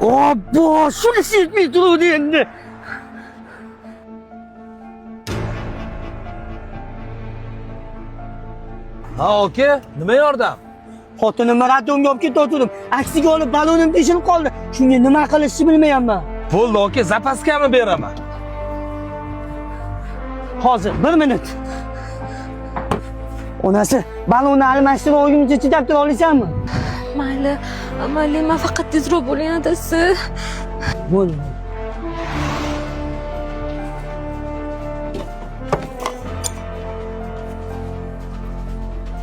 Obbo, shunisi yetmay turuvdi endi. Ha aka, nima yordam? Xotinim radionga olib ketayotgandim. Aksiga olib balonim teshilib qoldi. Shunga nima qilishni bilmayapman. Bo'ldi aka, zapaskami beraman? Hozir 1 minut. Onasi, balonni almashtirib olguncha chidab tura olasanmi? Mayli, men faqat tezroq bo'ling adasi. Bo'ldi.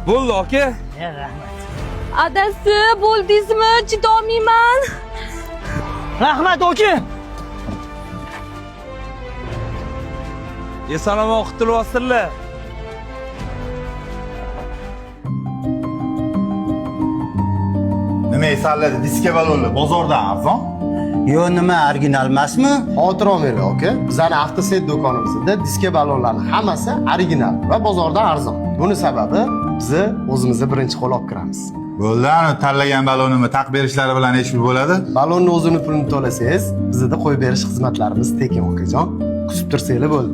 Bo'ldi aka. Rahmat. Adasi, bo'ldingizmi? Chidolmayman. Rahmat aka. Esalomon qutulib olsinlar. Nima esalladi? Diska balonlar bozordan arzon? Yo, nima original emasmi? Xotir olinglar aka. Bizning avtoset do'konimizda diska balonlarning hammasi original va bozordan arzon. Buni sababi biz o'zimizni birinchi qo'l olib kiramiz. Bo'ldi, ani tanlagan balonimni taqib berishlari bilan ish bo'ladi. Balonni o'zini pulini to'lasangiz, bizda qo'yib berish xizmatlarimiz tekin okajon. Kutib tursanglar bo'ldi.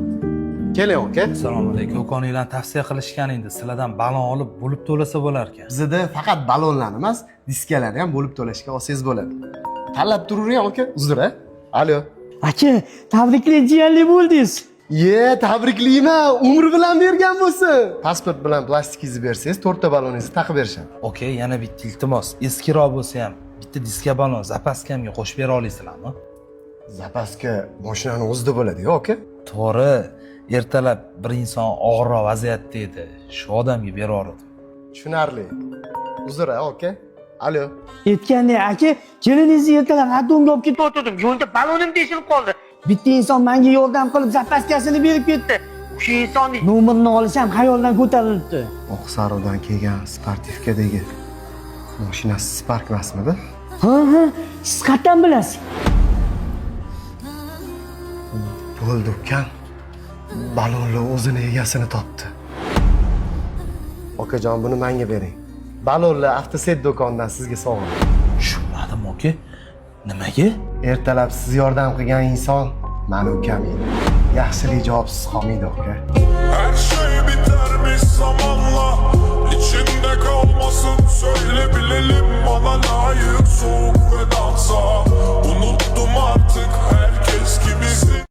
Keling aka. Assalomu alaykum. Ukaninglar tavsiya qilishgan endi sizlardan balon olib bo'lib to'lasa bo'lar ekan. Bizda faqat balonlar emas, diskalarni ham bo'lib to'lashga olsangiz bo'ladi. Tanlab turavering aka. Uzr, a? Alo. Aka, tabriklar jiyanli bo'ldingiz. Tabriklayman. Umr bilan bergan bo'lsin. Pasport bilan plastikingizni bersangiz, 4 ta baloningizni taqib berishadi. Aka, yana bitta iltimos. Eskiroq bo'lsa ham bitta diska balon zapaskamga qo'shib bera olasizlarmi? Zapaska mashinaning o'zida bo'ladi-ku aka. To'g'ri, ertalab bir inson og'irroq vaziyatda edi. Shu odamga beraverdim. Tushunarli. Uzr, aka. Alo. Aytgandek aka, keliningizni ertalab radionga olib ketayotgandim. Yo'lda balonim teshilib qoldi. Bitta inson menga yordam qilib zapaskasini berib ketdi. Shu insonning nomerini olsam xayoldan ko'tarilibdi. Oqsariqdan kelgan sportivkadagi mashinasi Spark emasmidi? Ha, siz qayerdan bilasiz? Bo'ldi ukan. Balonlar o'zini egasini topdi. Okajon, buni menga bering. Balonlar avtoset do'konidan sizga sovg'a. Tushunmadim aka. Nimaga? Ertalab siz yordam qilgan inson meni ukam edi. Yaxshilik javobsiz qolmaydi aka. Her şey bitermiş zamanla. İçinde kalmasın, söyle bilelim, bana layık soğuk ve dansa. Unuttum artık herkes gibisin.